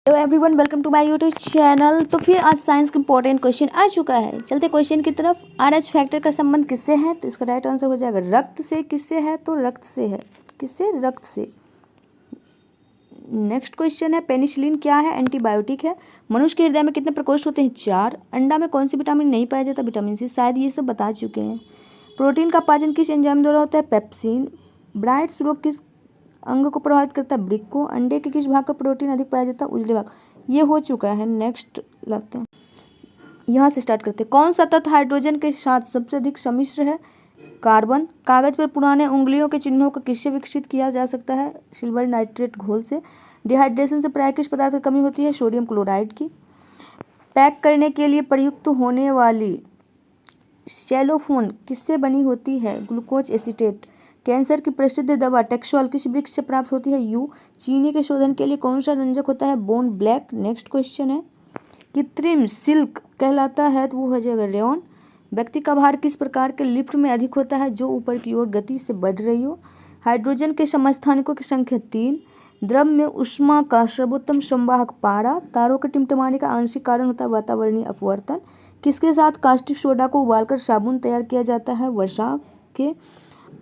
Hello everyone, welcome to my YouTube channel. तो फिर आज साइंस का इंपॉर्टेंट क्वेश्चन आ चुका है। चलते क्वेश्चन की तरफ। RH फैक्टर का संबंध किससे है? तो इसका राइट आंसर हो जाएगा रक्त से। किससे है? तो रक्त से है। किससे? रक्त से। नेक्स्ट क्वेश्चन है, पेनिसिलिन क्या है? एंटीबायोटिक है। मनुष्य के हृदय में कितने प्रकोष्ठ होते हैं? 4। अंडा में कौन सी विटामिन नहीं पाया जाता? Vitamin C. शायद ये सब बता चुके हैं। प्रोटीन का पाचन किस एंजाइम द्वारा होता है? पेप्सिन। ब्राइट्स रोग किस अंग को प्रभावित करता है? वृक्क को। अंडे के किस भाग का प्रोटीन अधिक पाया जाता है? उजले भाग। ये हो चुका है। नेक्स्ट लाते हैं, यहाँ से स्टार्ट करते हैं। कौन सा तत्व हाइड्रोजन के साथ सबसे अधिक सम्मिश्र है? कार्बन। कागज पर पुराने उंगलियों के चिन्हों को किससे विकसित किया जा सकता है? सिल्वर नाइट्रेट घोल से। डिहाइड्रेशन से प्राय किस पदार्थ की कमी होती है? सोडियम क्लोराइड की। पैक करने के लिए प्रयुक्त होने वाली सेलोफोन किससे बनी होती है? Glucose acetate. कैंसर की प्रसिद्ध दवा टेक्सोल किस वृक्ष से प्राप्त होती है? यू। चीनी के शोधन के लिए कौन सा रंजक होता है? Bone black. नेक्स्ट क्वेश्चन है, कृत्रिम सिल्क कहलाता है? तो वो हो जाएगा रेयॉन। व्यक्ति का भार किस प्रकार के लिफ्ट में अधिक होता है? जो ऊपर की ओर गति से बढ़ रही हो। हाइड्रोजन के समस्थानिकों की संख्या 3। द्रव में ऊष्मा का सर्वोत्तम संवाहक पारा। तारों के टिमटिमाने का आंशिक कारण होता है वातावरणीय अपवर्तन। किसके साथ कास्टिक सोडा को उबालकर साबुन तैयार किया जाता है? वसा के।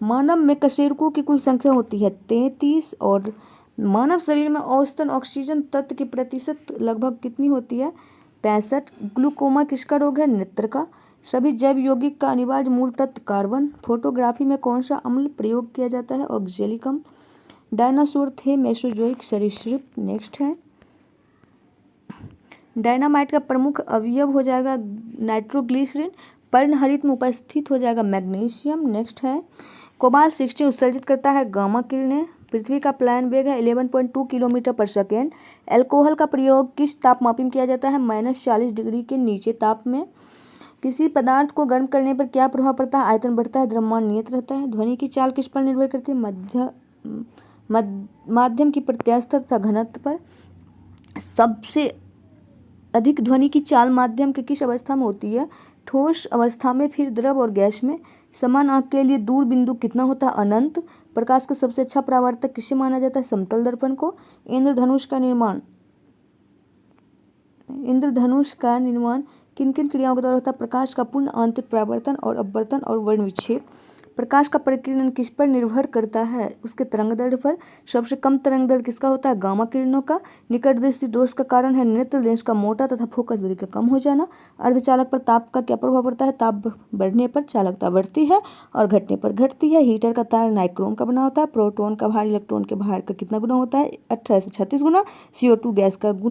मानव में कशेरुकों की कुल संख्या होती है 33। और मानव शरीर में औसतन ऑक्सीजन तत्व की प्रतिशत लगभग कितनी होती है? 65। ग्लूकोमा किसका रोग है? नेत्र का। सभी जैव यौगिक का अनिवार्य मूल तत्व कार्बन। फोटोग्राफी में कौन सा अम्ल प्रयोग किया जाता है? ऑक्जेलिकम। डायनासोर थे मेसोजोइक सरीसृप। नेक्स्ट है, डायनामाइट का प्रमुख अवयव हो जाएगा नाइट्रोग्लिसरीन। पर्णहरित में उपस्थित हो जाएगा मैग्नीशियम। नेक्स्ट है, कोबाल्ट 16 उत्सर्जित करता है गामा किरणें। पृथ्वी का प्लायन वेग है 11.2 किलोमीटर पर सेकेंड। अल्कोहल का प्रयोग किस तापमापी में किया जाता है? -40 डिग्री के नीचे ताप में। किसी पदार्थ को गर्म करने पर क्या प्रभाव पड़ता है? आयतन बढ़ता है, द्रव्यमान नियत रहता है। ध्वनि की चाल किस पर निर्भर करती है? माध्यम की प्रत्यास्थता तथा घनत्व पर। सबसे अधिक ध्वनि की चाल माध्यम के किस अवस्था में होती है? ठोस अवस्था में। फिर द्रव और गैस में। समान आंख के लिए दूर बिंदु कितना होता है? अनंत। प्रकाश का सबसे अच्छा परावर्तक किसे माना जाता है? समतल दर्पण को। इंद्रधनुष का निर्माण किन किन क्रियाओं के द्वारा होता है? प्रकाश का पूर्ण आंतरिक परावर्तन और अपवर्तन और वर्ण विक्षेप। प्रकाश का परिकीर्णन किस पर निर्भर करता है? उसके तरंग दैर्ध्य पर। सबसे कम तरंग दैर्ध्य किसका होता है? गामा किरणों का। निकट दृष्टि दोष का कारण है नेत्र लेंस का मोटा तथा फोकस दूरी का कम हो जाना। अर्धचालक पर ताप का क्या प्रभाव पड़ता है? ताप बढ़ने पर चालकता बढ़ती है और घटने पर घटती है। हीटर का तार नाइक्रोम का बना होता है। प्रोटॉन का भार इलेक्ट्रॉन के भार का कितना गुना होता है? 1836 गुना। CO2 गैस का